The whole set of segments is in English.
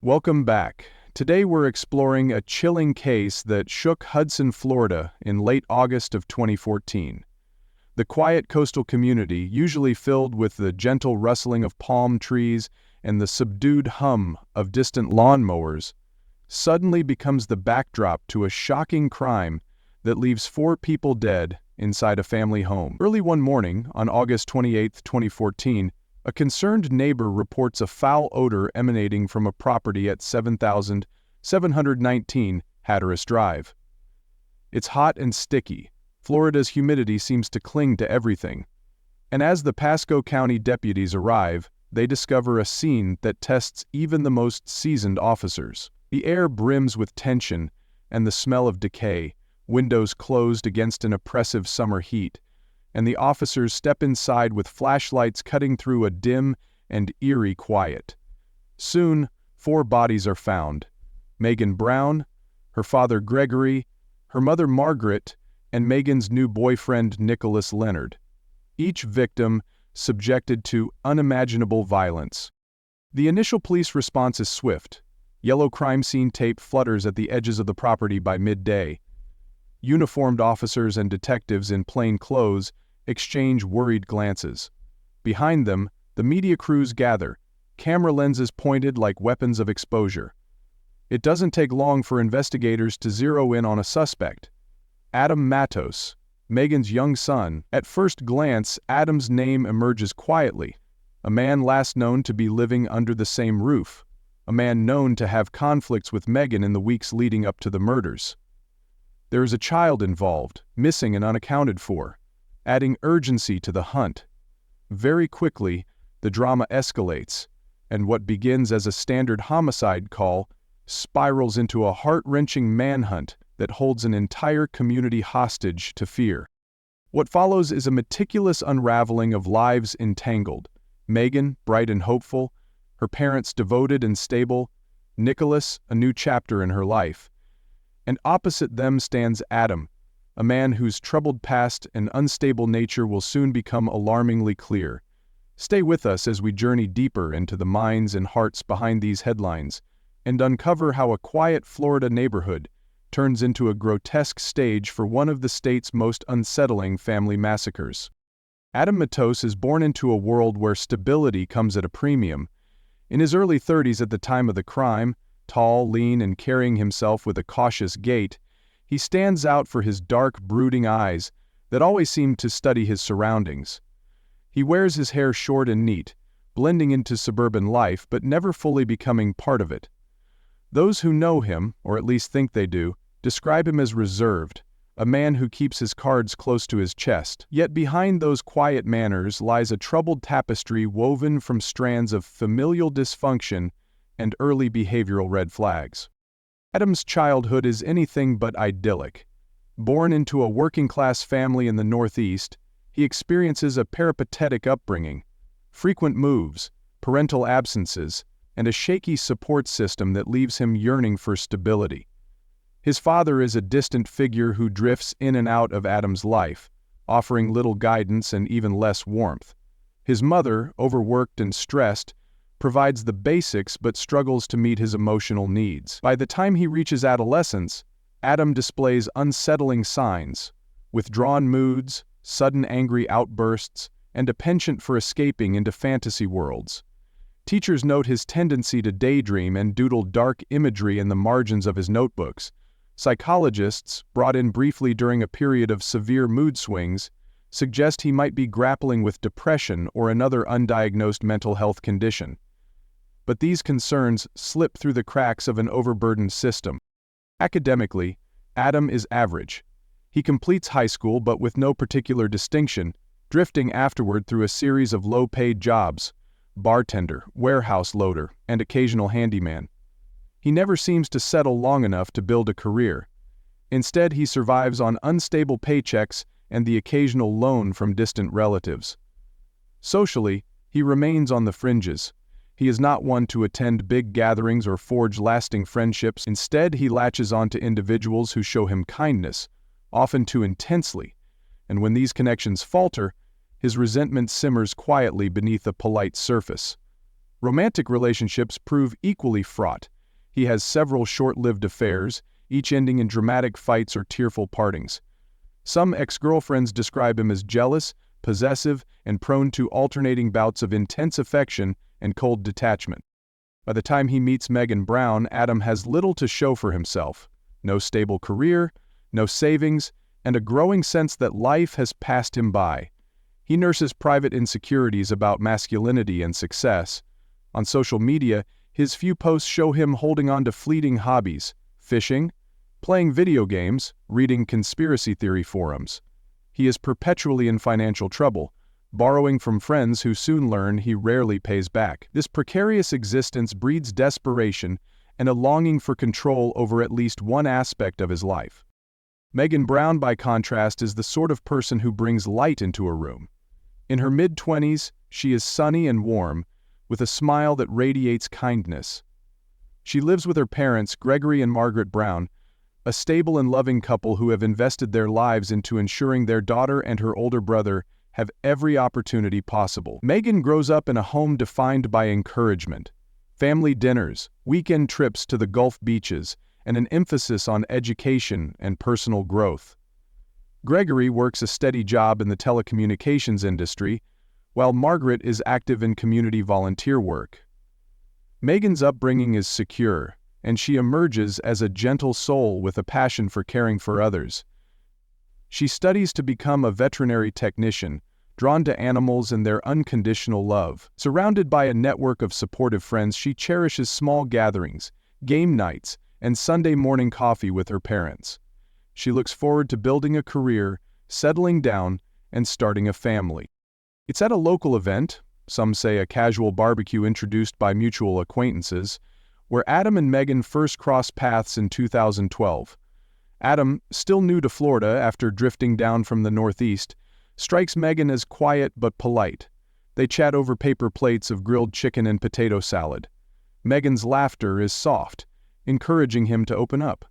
Welcome back. Today we're exploring a chilling case that shook Hudson, Florida in late August of 2014. The quiet coastal community, usually filled with the gentle rustling of palm trees and the subdued hum of distant lawnmowers, suddenly becomes the backdrop to a shocking crime that leaves 4 people dead inside a family home. Early one morning, on August 28, 2014, a concerned neighbor reports a foul odor emanating from a property at 7719 Hatteras Drive. It's hot and sticky. Florida's humidity seems to cling to everything. And as the Pasco County deputies arrive, they discover a scene that tests even the most seasoned officers. The air brims with tension and the smell of decay, windows closed against an oppressive summer heat, and the officers step inside with flashlights cutting through a dim and eerie quiet. Soon, 4 bodies are found: Megan Brown, her father Gregory, her mother Margaret, and Megan's new boyfriend Nicholas Leonard. Each victim subjected to unimaginable violence. The initial police response is swift. Yellow crime scene tape flutters at the edges of the property by midday. Uniformed officers and detectives in plain clothes exchange worried glances. Behind them, the media crews gather, camera lenses pointed like weapons of exposure. It doesn't take long for investigators to zero in on a suspect: Adam Matos, Megan's young son. At first glance, Adam's name emerges quietly. A man last known to be living under the same roof. A man known to have conflicts with Megan in the weeks leading up to the murders. There is a child involved, missing and unaccounted for, adding urgency to the hunt. Very quickly, the drama escalates, and what begins as a standard homicide call spirals into a heart-wrenching manhunt that holds an entire community hostage to fear. What follows is a meticulous unraveling of lives entangled: Megan, bright and hopeful; her parents, devoted and stable; Nicholas, a new chapter in her life. And opposite them stands Adam, a man whose troubled past and unstable nature will soon become alarmingly clear. Stay with us as we journey deeper into the minds and hearts behind these headlines, and uncover how a quiet Florida neighborhood turns into a grotesque stage for one of the state's most unsettling family massacres. Adam Matos is born into a world where stability comes at a premium. In his early 30s at the time of the crime, tall, lean, and carrying himself with a cautious gait, he stands out for his dark, brooding eyes that always seem to study his surroundings. He wears his hair short and neat, blending into suburban life but never fully becoming part of it. Those who know him, or at least think they do, describe him as reserved, a man who keeps his cards close to his chest. Yet behind those quiet manners lies a troubled tapestry woven from strands of familial dysfunction and early behavioral red flags. Adam's childhood is anything but idyllic. Born into a working-class family in the Northeast, he experiences a peripatetic upbringing, frequent moves, parental absences, and a shaky support system that leaves him yearning for stability. His father is a distant figure who drifts in and out of Adam's life, offering little guidance and even less warmth. His mother, overworked and stressed, provides the basics but struggles to meet his emotional needs. By the time he reaches adolescence, Adam displays unsettling signs: withdrawn moods, sudden angry outbursts, and a penchant for escaping into fantasy worlds. Teachers note his tendency to daydream and doodle dark imagery in the margins of his notebooks. Psychologists, brought in briefly during a period of severe mood swings, suggest he might be grappling with depression or another undiagnosed mental health condition. But these concerns slip through the cracks of an overburdened system. Academically, Adam is average. He completes high school but with no particular distinction, drifting afterward through a series of low-paid jobs: bartender, warehouse loader, and occasional handyman. He never seems to settle long enough to build a career. Instead, he survives on unstable paychecks and the occasional loan from distant relatives. Socially, he remains on the fringes. He is not one to attend big gatherings or forge lasting friendships. Instead, he latches onto individuals who show him kindness, often too intensely, and when these connections falter, his resentment simmers quietly beneath a polite surface. Romantic relationships prove equally fraught. He has several short-lived affairs, each ending in dramatic fights or tearful partings. Some ex-girlfriends describe him as jealous, possessive, and prone to alternating bouts of intense affection and cold detachment. By the time he meets Megan Brown, Adam has little to show for himself. No stable career, no savings, and a growing sense that life has passed him by. He nurses private insecurities about masculinity and success. On social media, his few posts show him holding on to fleeting hobbies: fishing, playing video games, reading conspiracy theory forums. He is perpetually in financial trouble, borrowing from friends who soon learn he rarely pays back. This precarious existence breeds desperation and a longing for control over at least one aspect of his life. Megan Brown, by contrast, is the sort of person who brings light into a room. In her mid-20s, she is sunny and warm, with a smile that radiates kindness. She lives with her parents, Gregory and Margaret Brown, a stable and loving couple who have invested their lives into ensuring their daughter and her older brother have every opportunity possible. Megan grows up in a home defined by encouragement, family dinners, weekend trips to the Gulf beaches, and an emphasis on education and personal growth. Gregory works a steady job in the telecommunications industry, while Margaret is active in community volunteer work. Megan's upbringing is secure, and she emerges as a gentle soul with a passion for caring for others. She studies to become a veterinary technician, drawn to animals and their unconditional love. Surrounded by a network of supportive friends, she cherishes small gatherings, game nights, and Sunday morning coffee with her parents. She looks forward to building a career, settling down, and starting a family. It's at a local event, some say a casual barbecue introduced by mutual acquaintances, where Adam and Megan first crossed paths in 2012. Adam, still new to Florida after drifting down from the Northeast, strikes Megan as quiet but polite. They chat over paper plates of grilled chicken and potato salad. Megan's laughter is soft, encouraging him to open up.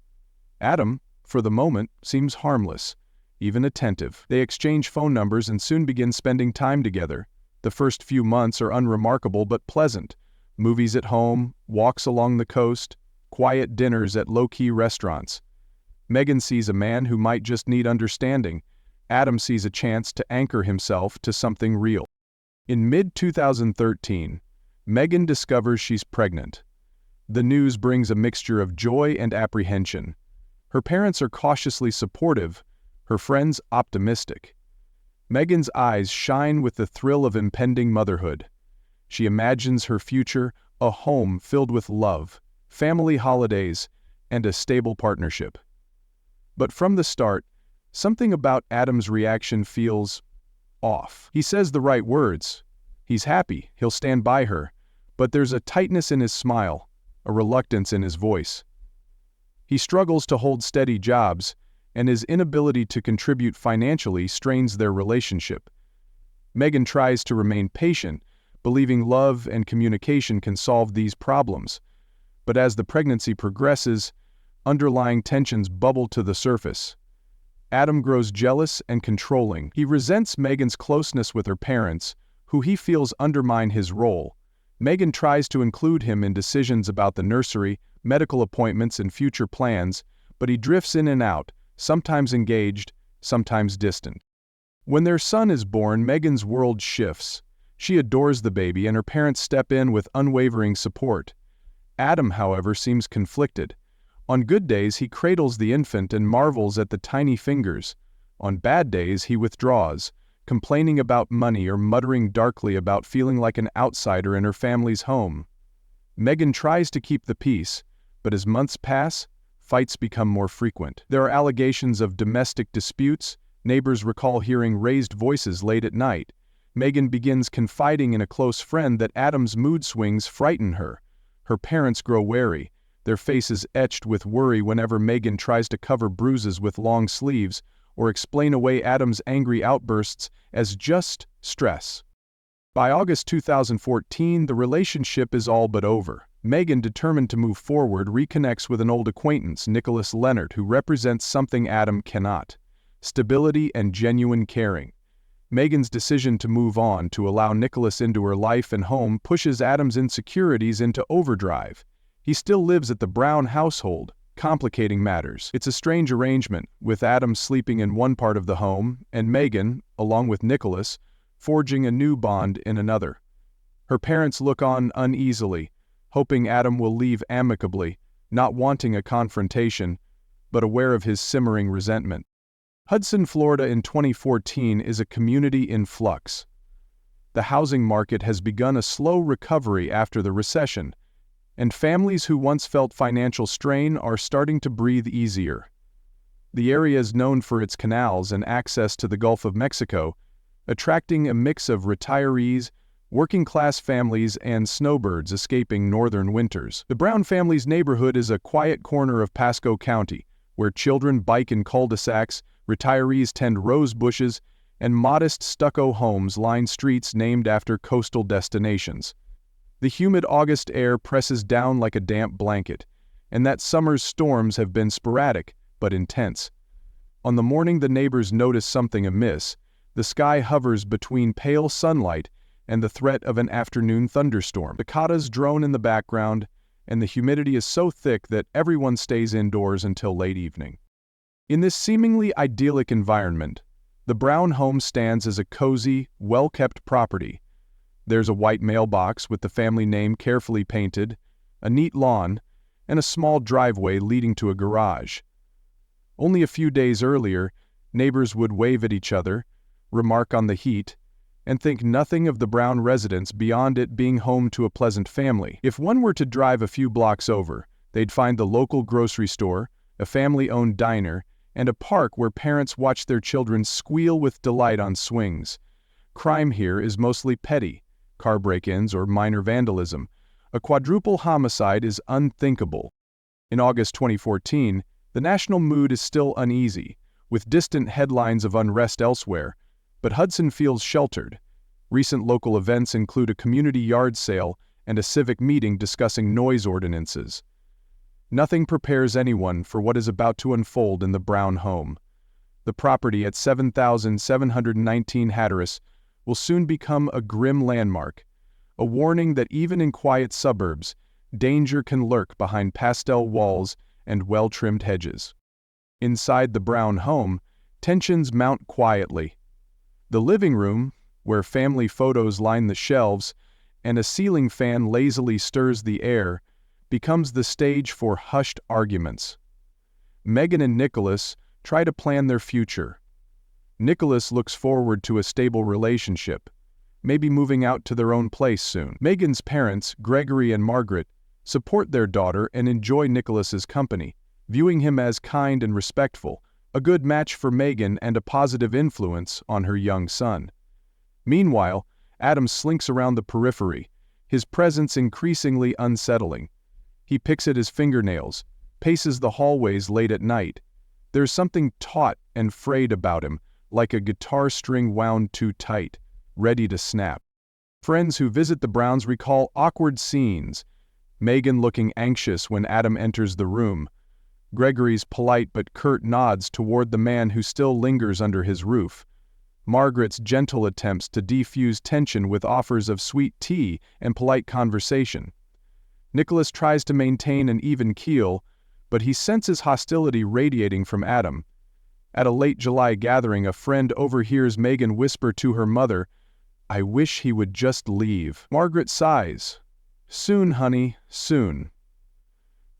Adam, for the moment, seems harmless, even attentive. They exchange phone numbers and soon begin spending time together. The first few months are unremarkable but pleasant. Movies at home, walks along the coast, quiet dinners at low-key restaurants. Megan sees a man who might just need understanding. Adam sees a chance to anchor himself to something real. In mid-2013, Megan discovers she's pregnant. The news brings a mixture of joy and apprehension. Her parents are cautiously supportive, her friends optimistic. Megan's eyes shine with the thrill of impending motherhood. She imagines her future, a home filled with love, family holidays, and a stable partnership. But from the start, something about Adam's reaction feels off. He says the right words. He's happy, he'll stand by her, but there's a tightness in his smile, a reluctance in his voice. He struggles to hold steady jobs, and his inability to contribute financially strains their relationship. Megan tries to remain patient, believing love and communication can solve these problems. But as the pregnancy progresses, underlying tensions bubble to the surface. Adam grows jealous and controlling. He resents Megan's closeness with her parents, who he feels undermine his role. Megan tries to include him in decisions about the nursery, medical appointments, and future plans, but he drifts in and out, sometimes engaged, sometimes distant. When their son is born, Megan's world shifts. She adores the baby, and her parents step in with unwavering support. Adam, however, seems conflicted. On good days, he cradles the infant and marvels at the tiny fingers. On bad days, he withdraws, complaining about money or muttering darkly about feeling like an outsider in her family's home. Megan tries to keep the peace, but as months pass, fights become more frequent. There are allegations of domestic disputes. Neighbors recall hearing raised voices late at night. Megan begins confiding in a close friend that Adam's mood swings frighten her. Her parents grow wary, their faces etched with worry whenever Megan tries to cover bruises with long sleeves or explain away Adam's angry outbursts as just stress. By August 2014, the relationship is all but over. Megan, determined to move forward, reconnects with an old acquaintance, Nicholas Leonard, who represents something Adam cannot: stability and genuine caring. Megan's decision to move on to allow Nicholas into her life and home pushes Adam's insecurities into overdrive. He still lives at the Brown household, complicating matters. It's a strange arrangement, with Adam sleeping in one part of the home and Megan, along with Nicholas, forging a new bond in another. Her parents look on uneasily, hoping Adam will leave amicably, not wanting a confrontation, but aware of his simmering resentment. Hudson, Florida in 2014 is a community in flux. The housing market has begun a slow recovery after the recession, and families who once felt financial strain are starting to breathe easier. The area is known for its canals and access to the Gulf of Mexico, attracting a mix of retirees, working-class families, and snowbirds escaping northern winters. The Brown family's neighborhood is a quiet corner of Pasco County, where children bike in cul-de-sacs, retirees tend rose bushes, and modest stucco homes line streets named after coastal destinations. The humid August air presses down like a damp blanket, and that summer's storms have been sporadic but intense. On the morning the neighbors notice something amiss, the sky hovers between pale sunlight and the threat of an afternoon thunderstorm. Cicadas drone in the background, and the humidity is so thick that everyone stays indoors until late evening. In this seemingly idyllic environment, the Brown home stands as a cozy, well-kept property. There's a white mailbox with the family name carefully painted, a neat lawn, and a small driveway leading to a garage. Only a few days earlier, neighbors would wave at each other, remark on the heat, and think nothing of the Brown residence beyond it being home to a pleasant family. If one were to drive a few blocks over, they'd find the local grocery store, a family-owned diner, and a park where parents watch their children squeal with delight on swings. Crime here is mostly petty, car break-ins or minor vandalism. A quadruple homicide is unthinkable. In August 2014, the national mood is still uneasy, with distant headlines of unrest elsewhere, but Hudson feels sheltered. Recent local events include a community yard sale and a civic meeting discussing noise ordinances. Nothing prepares anyone for what is about to unfold in the Brown home. The property at 7,719 Hatteras will soon become a grim landmark, a warning that even in quiet suburbs, danger can lurk behind pastel walls and well-trimmed hedges. Inside the Brown home, tensions mount quietly. The living room, where family photos line the shelves and a ceiling fan lazily stirs the air, becomes the stage for hushed arguments. Megan and Nicholas try to plan their future. Nicholas looks forward to a stable relationship, maybe moving out to their own place soon. Megan's parents, Gregory and Margaret, support their daughter and enjoy Nicholas's company, viewing him as kind and respectful, a good match for Megan and a positive influence on her young son. Meanwhile, Adam slinks around the periphery, his presence increasingly unsettling. He picks at his fingernails, paces the hallways late at night. There's something taut and frayed about him, like a guitar string wound too tight, ready to snap. Friends who visit the Browns recall awkward scenes, Megan looking anxious when Adam enters the room, Gregory's polite but curt nods toward the man who still lingers under his roof, Margaret's gentle attempts to defuse tension with offers of sweet tea and polite conversation. Nicholas tries to maintain an even keel, but he senses hostility radiating from Adam. At a late July gathering, a friend overhears Megan whisper to her mother, "I wish he would just leave." Margaret sighs. "Soon, honey, soon."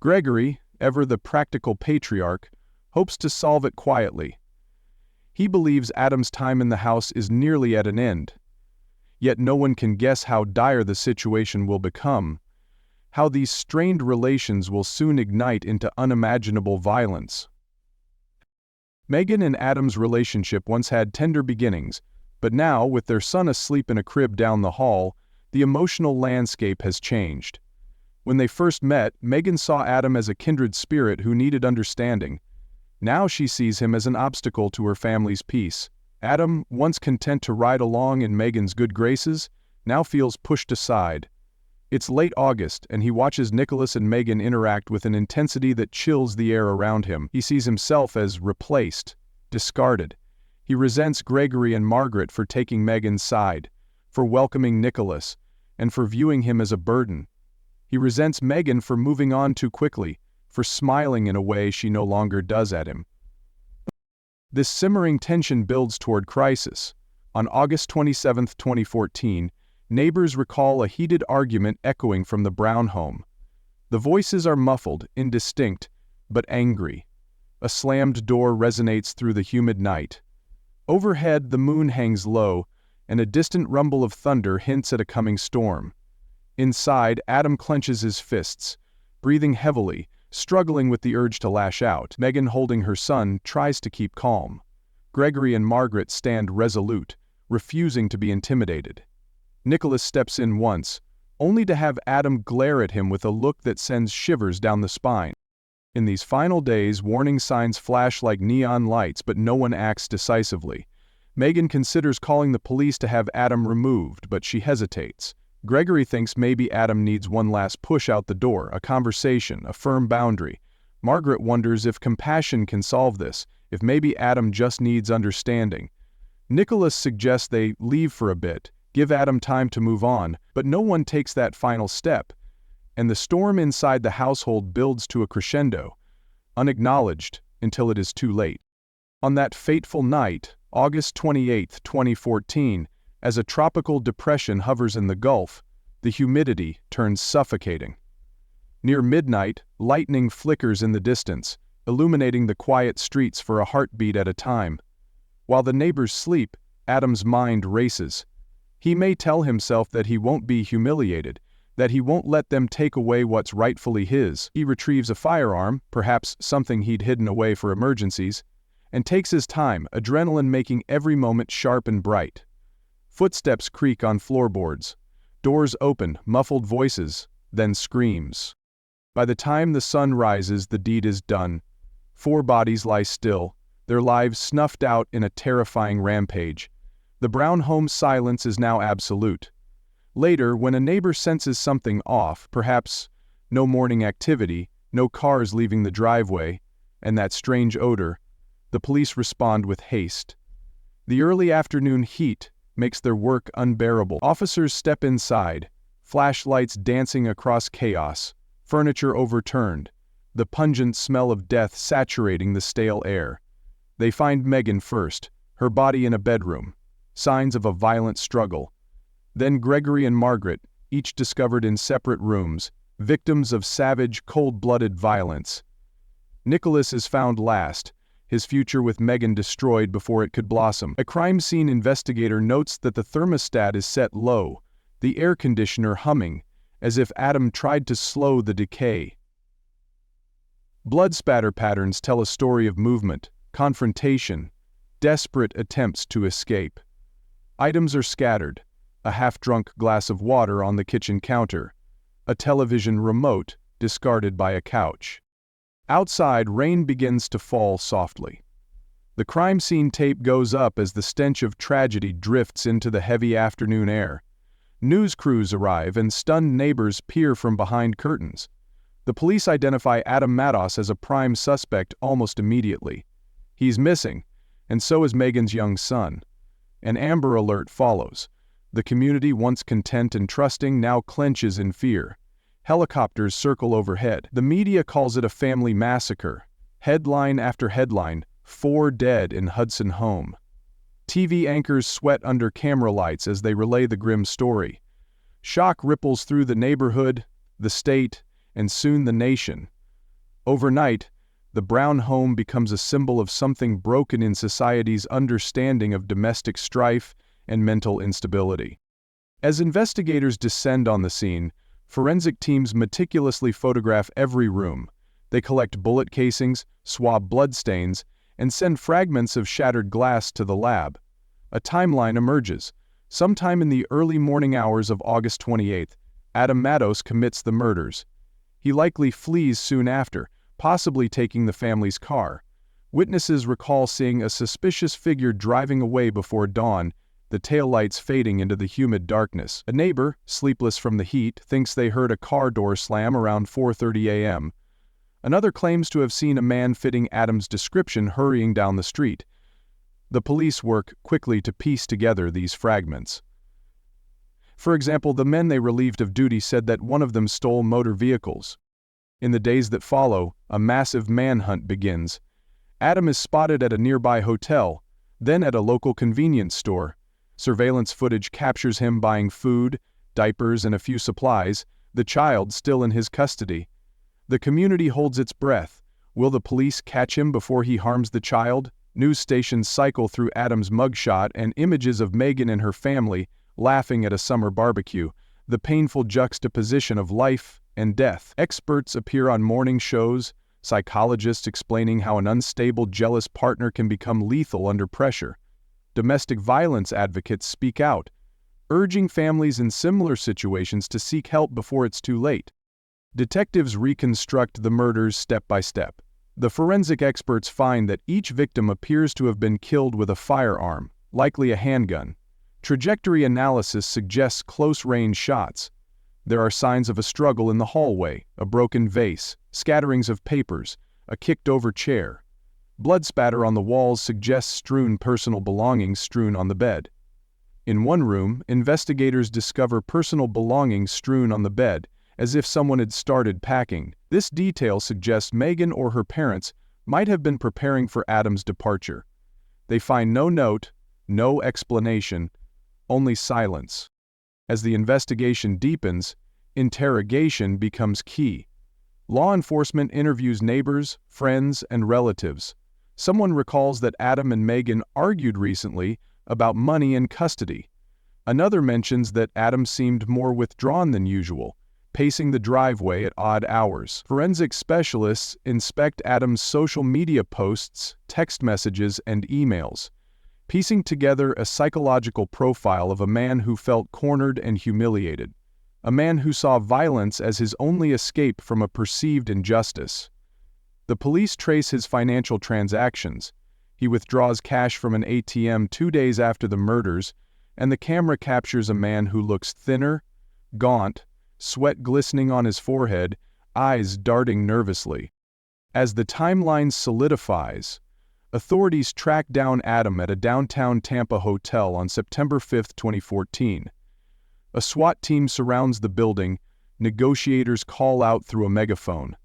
Gregory, ever the practical patriarch, hopes to solve it quietly. He believes Adam's time in the house is nearly at an end. Yet no one can guess how dire the situation will become, how these strained relations will soon ignite into unimaginable violence. Megan and Adam's relationship once had tender beginnings, but now, with their son asleep in a crib down the hall, the emotional landscape has changed. When they first met, Megan saw Adam as a kindred spirit who needed understanding. Now she sees him as an obstacle to her family's peace. Adam, once content to ride along in Megan's good graces, now feels pushed aside. It's late August, and he watches Nicholas and Megan interact with an intensity that chills the air around him. He sees himself as replaced, discarded. He resents Gregory and Margaret for taking Megan's side, for welcoming Nicholas, and for viewing him as a burden. He resents Megan for moving on too quickly, for smiling in a way she no longer does at him. This simmering tension builds toward crisis. On August 27, 2014, neighbors recall a heated argument echoing from the Brown home. The voices are muffled, indistinct, but angry. A slammed door resonates through the humid night. Overhead, the moon hangs low, and a distant rumble of thunder hints at a coming storm. Inside, Adam clenches his fists, breathing heavily, struggling with the urge to lash out. Megan, holding her son, tries to keep calm. Gregory and Margaret stand resolute, refusing to be intimidated. Nicholas steps in once, only to have Adam glare at him with a look that sends shivers down the spine. In these final days, warning signs flash like neon lights, but no one acts decisively. Megan considers calling the police to have Adam removed, but she hesitates. Gregory thinks maybe Adam needs one last push out the door, a conversation, a firm boundary. Margaret wonders if compassion can solve this, if maybe Adam just needs understanding. Nicholas suggests they leave for a bit, give Adam time to move on, but no one takes that final step, and the storm inside the household builds to a crescendo, unacknowledged until it is too late. On that fateful night, August 28, 2014, as a tropical depression hovers in the Gulf, the humidity turns suffocating. Near midnight, lightning flickers in the distance, illuminating the quiet streets for a heartbeat at a time. While the neighbors sleep, Adam's mind races. He may tell himself that he won't be humiliated, that he won't let them take away what's rightfully his. He retrieves a firearm, perhaps something he'd hidden away for emergencies, and takes his time, adrenaline making every moment sharp and bright. Footsteps creak on floorboards. Doors open, muffled voices, then screams. By the time the sun rises, the deed is done. 4 bodies lie still, their lives snuffed out in a terrifying rampage. The Brown home's silence is now absolute. Later, when a neighbor senses something off, perhaps no morning activity, no cars leaving the driveway, and that strange odor, the police respond with haste. The early afternoon heat makes their work unbearable. Officers step inside, flashlights dancing across chaos, furniture overturned, the pungent smell of death saturating the stale air. They find Megan first, her body in a bedroom, signs of a violent struggle. Then Gregory and Margaret, each discovered in separate rooms, victims of savage, cold-blooded violence. Nicholas is found last, his future with Megan destroyed before it could blossom. A crime scene investigator notes that the thermostat is set low, the air conditioner humming, as if Adam tried to slow the decay. Blood spatter patterns tell a story of movement, confrontation, desperate attempts to escape. Items are scattered, a half-drunk glass of water on the kitchen counter, a television remote discarded by a couch. Outside, rain begins to fall softly. The crime scene tape goes up as the stench of tragedy drifts into the heavy afternoon air. News crews arrive and stunned neighbors peer from behind curtains. The police identify Adam Matos as a prime suspect almost immediately. He's missing, and so is Megan's young son. An Amber Alert follows. The community, once content and trusting, now clenches in fear. Helicopters circle overhead. The media calls it a family massacre. Headline after headline, 4 dead in Hudson home. TV anchors sweat under camera lights as they relay the grim story. Shock ripples through the neighborhood, the state, and soon the nation. Overnight, the Brown home becomes a symbol of something broken in society's understanding of domestic strife and mental instability. As investigators descend on the scene, forensic teams meticulously photograph every room. They collect bullet casings, swab bloodstains, and send fragments of shattered glass to the lab. A timeline emerges. Sometime in the early morning hours of August 28, Adam Matos commits the murders. He likely flees soon after, possibly taking the family's car. Witnesses recall seeing a suspicious figure driving away before dawn, the taillights fading into the humid darkness. A neighbor, sleepless from the heat, thinks they heard a car door slam around 4:30 a.m. Another claims to have seen a man fitting Adam's description hurrying down the street. The police work quickly to piece together these fragments. For example, the men they relieved of duty said that one of them stole motor vehicles. In the days that follow, a massive manhunt begins. Adam is spotted at a nearby hotel, then at a local convenience store. Surveillance footage captures him buying food, diapers, and a few supplies, the child still in his custody. The community holds its breath. Will the police catch him before he harms the child? News stations cycle through Adam's mugshot and images of Megan and her family laughing at a summer barbecue, the painful juxtaposition of life and death. Experts appear on morning shows, psychologists explaining how an unstable, jealous partner can become lethal under pressure. Domestic violence advocates speak out, urging families in similar situations to seek help before it's too late. Detectives reconstruct the murders step by step. The forensic experts find that each victim appears to have been killed with a firearm, likely a handgun. Trajectory analysis suggests close-range shots. There are signs of a struggle in the hallway, a broken vase, scatterings of papers, a kicked-over chair. Blood spatter on the walls suggests strewn personal belongings strewn on the bed. In one room, investigators discover personal belongings strewn on the bed, as if someone had started packing. This detail suggests Megan or her parents might have been preparing for Adam's departure. They find no note, no explanation, only silence. As the investigation deepens, interrogation becomes key. Law enforcement interviews neighbors, friends, and relatives. Someone recalls that Adam and Megan argued recently about money and custody. Another mentions that Adam seemed more withdrawn than usual, pacing the driveway at odd hours. Forensic specialists inspect Adam's social media posts, text messages, and emails, piecing together a psychological profile of a man who felt cornered and humiliated, a man who saw violence as his only escape from a perceived injustice. The police trace his financial transactions. He withdraws cash from an ATM 2 days after the murders, and the camera captures a man who looks thinner, gaunt, sweat glistening on his forehead, eyes darting nervously. As the timeline solidifies, authorities track down Adam at a downtown Tampa hotel on September 5, 2014. A SWAT team surrounds the building, negotiators call out through a megaphone.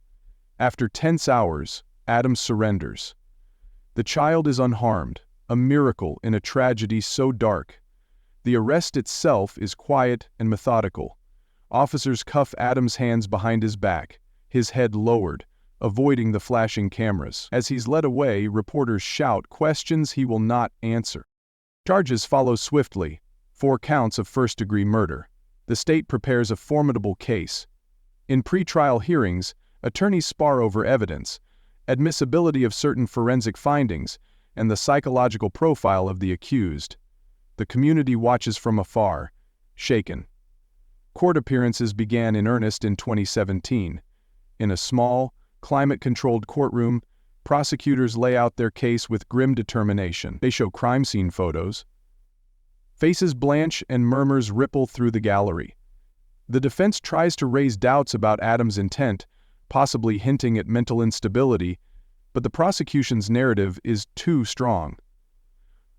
After tense hours, Adam surrenders. The child is unharmed, a miracle in a tragedy so dark. The arrest itself is quiet and methodical. Officers cuff Adam's hands behind his back, his head lowered, avoiding the flashing cameras. As he's led away, reporters shout questions he will not answer. Charges follow swiftly, 4 counts of first-degree murder. The state prepares a formidable case. In pretrial hearings, attorneys spar over evidence, admissibility of certain forensic findings, and the psychological profile of the accused. The community watches from afar, shaken. Court appearances began in earnest in 2017. In a small, climate-controlled courtroom, prosecutors lay out their case with grim determination. They show crime scene photos. Faces blanch and murmurs ripple through the gallery. The defense tries to raise doubts about Adam's intent, possibly hinting at mental instability, but the prosecution's narrative is too strong.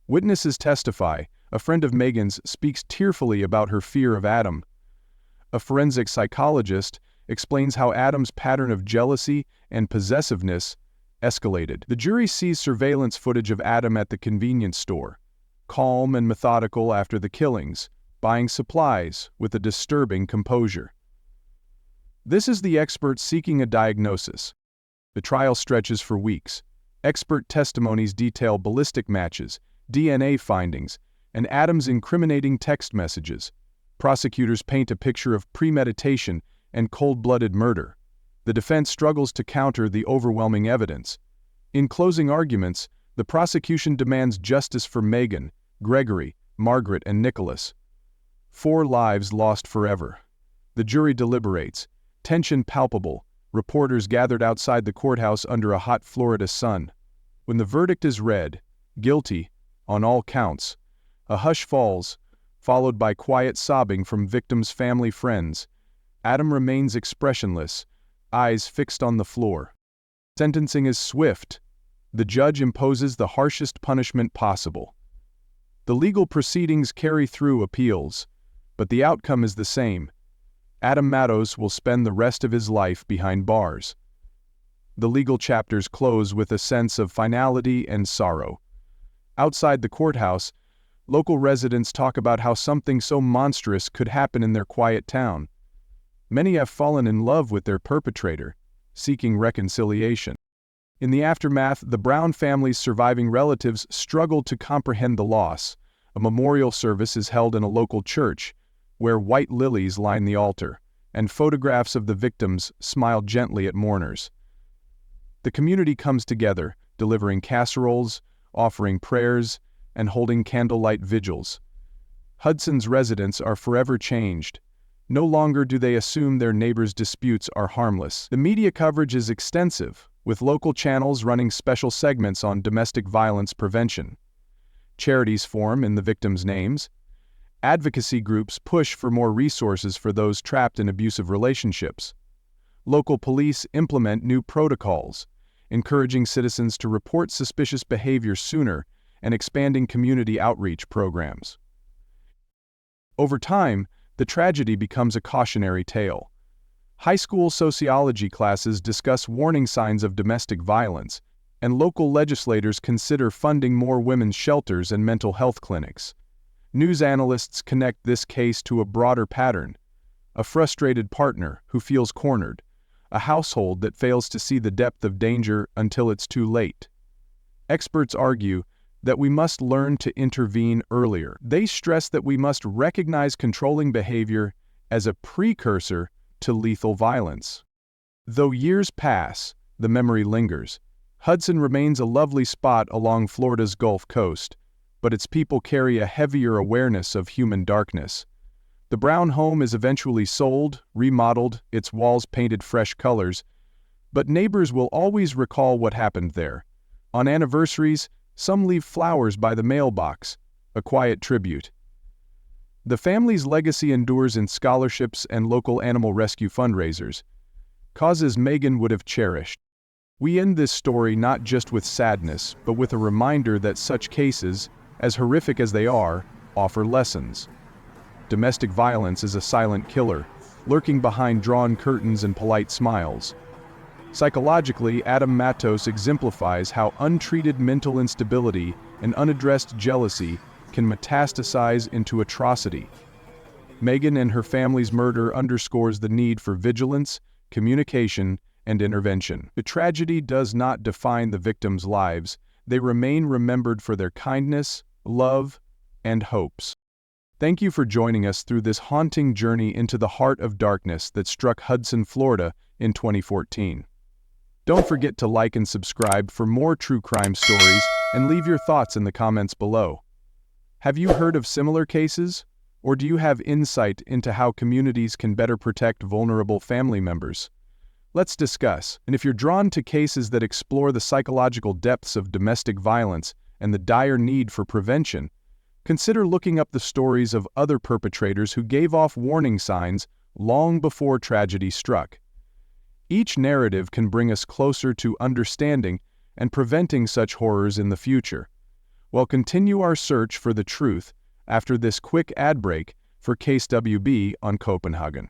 Witnesses testify. A friend of Megan's speaks tearfully about her fear of Adam. A forensic psychologist explains how Adam's pattern of jealousy and possessiveness escalated. The jury sees surveillance footage of Adam at the convenience store, calm and methodical after the killings, buying supplies with a disturbing composure. This is the expert seeking a diagnosis. The trial stretches for weeks. Expert testimonies detail ballistic matches, DNA findings, and Adam's incriminating text messages. Prosecutors paint a picture of premeditation and cold-blooded murder. The defense struggles to counter the overwhelming evidence. In closing arguments, the prosecution demands justice for Megan, Gregory, Margaret, and Nicholas. 4 lives lost forever. The jury deliberates. Tension palpable. Reporters gathered outside the courthouse under a hot Florida sun. When the verdict is read, guilty, on all counts, a hush falls, followed by quiet sobbing from victims' family friends. Adam remains expressionless, eyes fixed on the floor. Sentencing is swift. The judge imposes the harshest punishment possible. The legal proceedings carry through appeals, but the outcome is the same. Adam Matos will spend the rest of his life behind bars. The legal chapters close with a sense of finality and sorrow. Outside the courthouse, local residents talk about how something so monstrous could happen in their quiet town. Many have fallen in love with their perpetrator, seeking reconciliation. In the aftermath, the Brown family's surviving relatives struggle to comprehend the loss. A memorial service is held in a local church, where white lilies line the altar, and photographs of the victims smile gently at mourners. The community comes together, delivering casseroles, offering prayers, and holding candlelight vigils. Hudson's residents are forever changed. No longer do they assume their neighbors' disputes are harmless. The media coverage is extensive, with local channels running special segments on domestic violence prevention. Charities form in the victims' names. Advocacy groups push for more resources for those trapped in abusive relationships. Local police implement new protocols, encouraging citizens to report suspicious behavior sooner and expanding community outreach programs. Over time, the tragedy becomes a cautionary tale. High school sociology classes discuss warning signs of domestic violence, and local legislators consider funding more women's shelters and mental health clinics. News analysts connect this case to a broader pattern: a frustrated partner who feels cornered, a household that fails to see the depth of danger until it's too late. Experts argue that we must learn to intervene earlier. They stress that we must recognize controlling behavior as a precursor to lethal violence. Though years pass, the memory lingers. Hudson remains a lovely spot along Florida's Gulf Coast, but its people carry a heavier awareness of human darkness. The Brown home is eventually sold, remodeled, its walls painted fresh colors, but neighbors will always recall what happened there. On anniversaries, some leave flowers by the mailbox, a quiet tribute. The family's legacy endures in scholarships and local animal rescue fundraisers, causes Megan would have cherished. We end this story not just with sadness, but with a reminder that such cases, as horrific as they are, offer lessons. Domestic violence is a silent killer, lurking behind drawn curtains and polite smiles. Psychologically, Adam Matos exemplifies how untreated mental instability and unaddressed jealousy can metastasize into atrocity. Megan and her family's murder underscores the need for vigilance, communication, and intervention. The tragedy does not define the victims' lives. They remain remembered for their kindness, love, and hopes. Thank you for joining us through this haunting journey into the heart of darkness that struck Hudson, Florida in 2014. Don't forget to like and subscribe for more true crime stories and leave your thoughts in the comments below. Have you heard of similar cases? Or do you have insight into how communities can better protect vulnerable family members? Let's discuss. And if you're drawn to cases that explore the psychological depths of domestic violence and the dire need for prevention, consider looking up the stories of other perpetrators who gave off warning signs long before tragedy struck. Each narrative can bring us closer to understanding and preventing such horrors in the future. We'll continue our search for the truth after this quick ad break for Case WB on Copenhagen.